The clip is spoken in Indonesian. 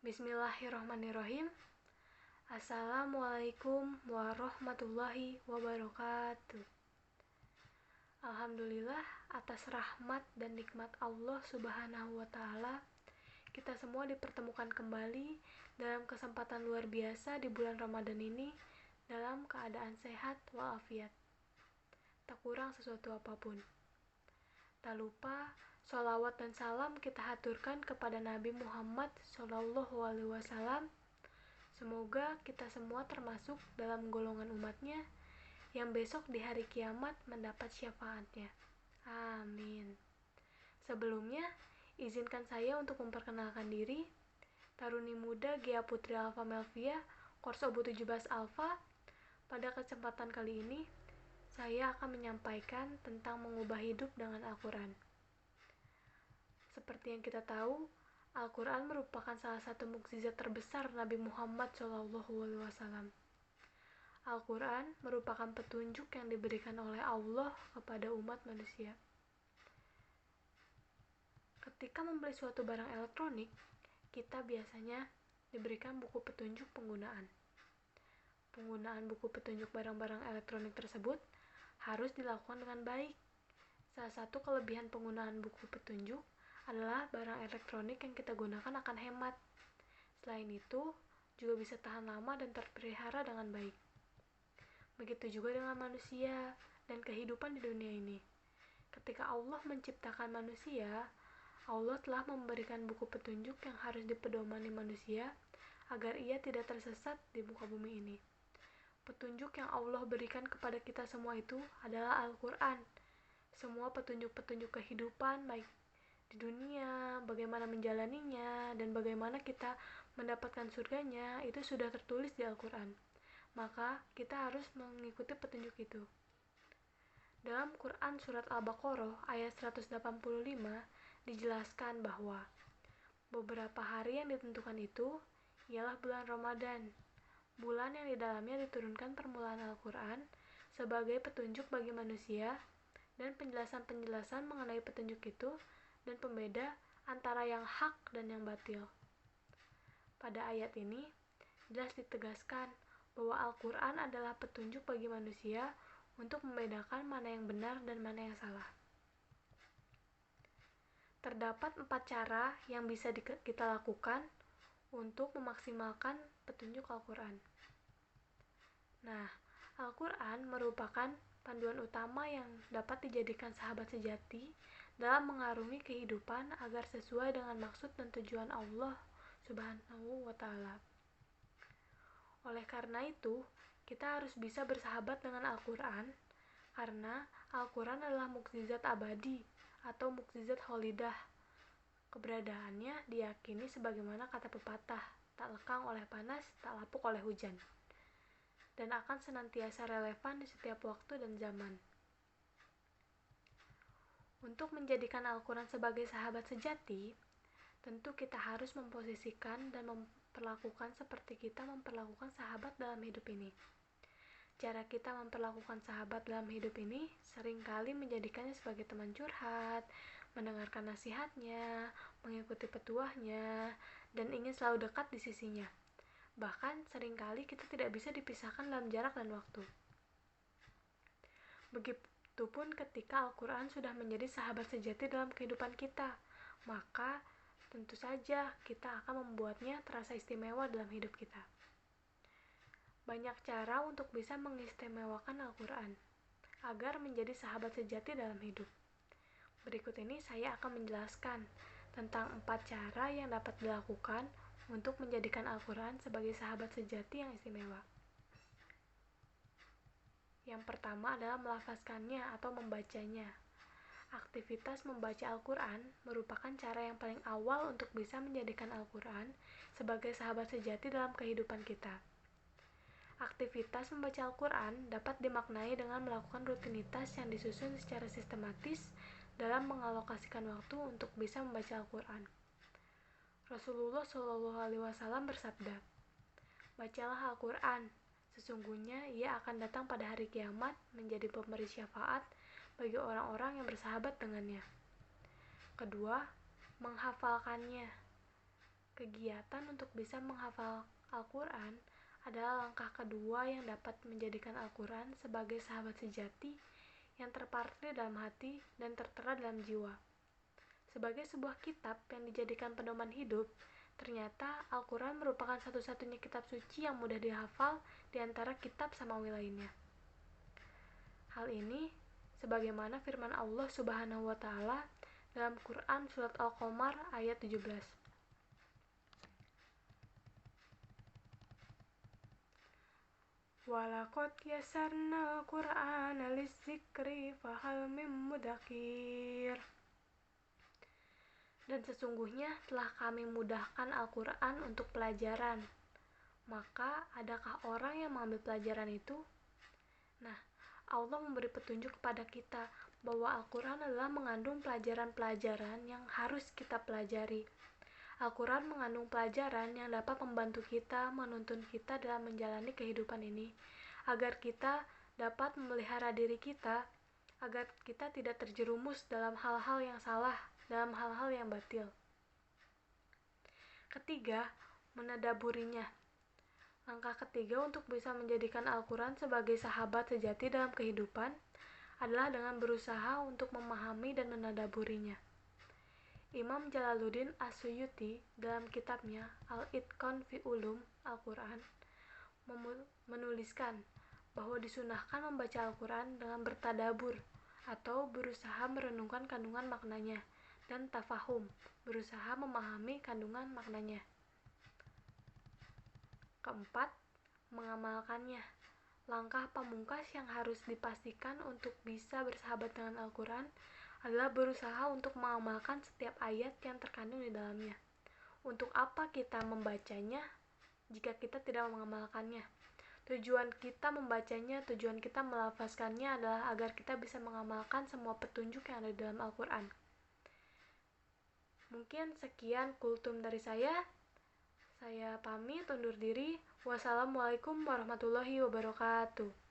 Bismillahirrahmanirrahim. Assalamualaikum warahmatullahi wabarakatuh. Alhamdulillah atas rahmat dan nikmat Allah Subhanahu wa Ta'ala, kita semua dipertemukan kembali dalam kesempatan luar biasa di bulan Ramadan ini dalam keadaan sehat walafiat, tak kurang sesuatu apapun. Tak lupa sholawat dan salam kita haturkan kepada Nabi Muhammad SAW. Semoga kita semua termasuk dalam golongan umatnya yang besok di hari kiamat mendapat syafaatnya. Amin. Sebelumnya, izinkan saya untuk memperkenalkan diri. Taruni muda Gia Putri Alfa Melvia, Korso 17 Alfa. Pada kesempatan kali ini, saya akan menyampaikan tentang mengubah hidup dengan Al-Quran. Seperti yang kita tahu, Al-Quran merupakan salah satu mukjizat terbesar Nabi Muhammad SAW. Al-Quran merupakan petunjuk yang diberikan oleh Allah kepada umat manusia. Ketika membeli suatu barang elektronik, kita biasanya diberikan buku petunjuk penggunaan. Penggunaan buku petunjuk barang-barang elektronik tersebut harus dilakukan dengan baik. Salah satu kelebihan penggunaan buku petunjuk adalah barang elektronik yang kita gunakan akan hemat. Selain itu, juga bisa tahan lama dan terpelihara dengan baik. Begitu juga dengan manusia dan kehidupan di dunia ini. Ketika Allah menciptakan manusia, Allah telah memberikan buku petunjuk yang harus dipedomani manusia agar ia tidak tersesat di muka bumi ini. Petunjuk yang Allah berikan kepada kita semua itu adalah Al-Quran. Semua petunjuk-petunjuk kehidupan, baik di dunia, bagaimana menjalaninya, dan bagaimana kita mendapatkan surganya, itu sudah tertulis di Al-Quran. Maka kita harus mengikuti petunjuk itu. Dalam Quran Surat Al-Baqarah ayat 185 dijelaskan bahwa beberapa hari yang ditentukan itu ialah bulan Ramadan, bulan yang di dalamnya diturunkan permulaan Al-Quran sebagai petunjuk bagi manusia dan penjelasan-penjelasan mengenai petunjuk itu dan pembeda antara yang hak dan yang batil. Pada ayat ini jelas ditegaskan bahwa Al-Quran adalah petunjuk bagi manusia untuk membedakan mana yang benar dan mana yang salah. Terdapat 4 cara yang bisa kita lakukan untuk memaksimalkan petunjuk Al-Quran. Nah, Al-Quran merupakan panduan utama yang dapat dijadikan sahabat sejati dalam mengarungi kehidupan agar sesuai dengan maksud dan tujuan Allah Subhanahu wa Ta'ala. Oleh karena itu, kita harus bisa bersahabat dengan Al-Quran karena Al-Quran adalah mukjizat abadi atau mukjizat kholidah. Keberadaannya diyakini sebagaimana kata pepatah, tak lekang oleh panas, tak lapuk oleh hujan, dan akan senantiasa relevan di setiap waktu dan zaman. Untuk menjadikan Al-Quran sebagai sahabat sejati, tentu kita harus memposisikan dan memperlakukan seperti kita memperlakukan sahabat dalam hidup ini. Cara kita memperlakukan sahabat dalam hidup ini seringkali menjadikannya sebagai teman curhat, mendengarkan nasihatnya, mengikuti petuahnya, dan ingin selalu dekat di sisinya. Bahkan seringkali kita tidak bisa dipisahkan dalam jarak dan waktu. Begitupun ketika Al-Quran sudah menjadi sahabat sejati dalam kehidupan kita, maka tentu saja kita akan membuatnya terasa istimewa dalam hidup kita. Banyak cara untuk bisa mengistimewakan Al-Quran agar menjadi sahabat sejati dalam hidup. Berikut ini saya akan menjelaskan tentang 4 cara yang dapat dilakukan untuk menjadikan Al-Quran sebagai sahabat sejati yang istimewa. Yang pertama adalah melafazkannya atau membacanya. Aktivitas membaca Al-Quran merupakan cara yang paling awal untuk bisa menjadikan Al-Quran sebagai sahabat sejati dalam kehidupan kita. Aktivitas membaca Al-Quran dapat dimaknai dengan melakukan rutinitas yang disusun secara sistematis dalam mengalokasikan waktu untuk bisa membaca Al-Quran. Rasulullah SAW bersabda, "Bacalah Al-Quran, sesungguhnya ia akan datang pada hari kiamat menjadi pemberi syafaat bagi orang-orang yang bersahabat dengannya." Kedua, menghafalkannya. Kegiatan untuk bisa menghafal Al-Quran adalah langkah kedua yang dapat menjadikan Al-Quran sebagai sahabat sejati yang terparkir dalam hati dan tertera dalam jiwa. Sebagai sebuah kitab yang dijadikan pedoman hidup, ternyata Al-Quran merupakan satu-satunya kitab suci yang mudah dihafal di antara kitab samawi lainnya. Hal ini sebagaimana firman Allah Subhanahu wa taala dalam Quran surat Al-Qamar ayat 17. Walaqad yassarnal Qur'ana lidzikri fahal mim mudakir. Dan sesungguhnya telah kami mudahkan Al-Quran untuk pelajaran. Maka adakah orang yang mengambil pelajaran itu? Nah, Allah memberi petunjuk kepada kita bahwa Al-Quran adalah mengandung pelajaran-pelajaran yang harus kita pelajari. Al-Quran mengandung pelajaran yang dapat membantu kita, menuntun kita dalam menjalani kehidupan ini, agar kita dapat memelihara diri kita, agar kita tidak terjerumus dalam hal-hal yang salah, dalam hal-hal yang batil. Ketiga, menadaburinya. Langkah ketiga untuk bisa menjadikan Al-Quran sebagai sahabat sejati dalam kehidupan adalah dengan berusaha untuk memahami dan menadaburinya. Imam Jalaluddin As-Suyuti dalam kitabnya Al-Itqan fi Ulum Al-Quran menuliskan bahwa disunahkan membaca Al-Quran dengan bertadabur atau berusaha merenungkan kandungan maknanya, dan tafahum, berusaha memahami kandungan maknanya. Keempat, mengamalkannya. Langkah pamungkas yang harus dipastikan untuk bisa bersahabat dengan Al-Quran adalah berusaha untuk mengamalkan setiap ayat yang terkandung di dalamnya. Untuk apa kita membacanya jika kita tidak mengamalkannya? Tujuan kita membacanya, tujuan kita melafazkannya adalah agar kita bisa mengamalkan semua petunjuk yang ada di dalam Al-Quran. Mungkin sekian kultum dari saya. Saya pamit undur diri. Wassalamualaikum warahmatullahi wabarakatuh.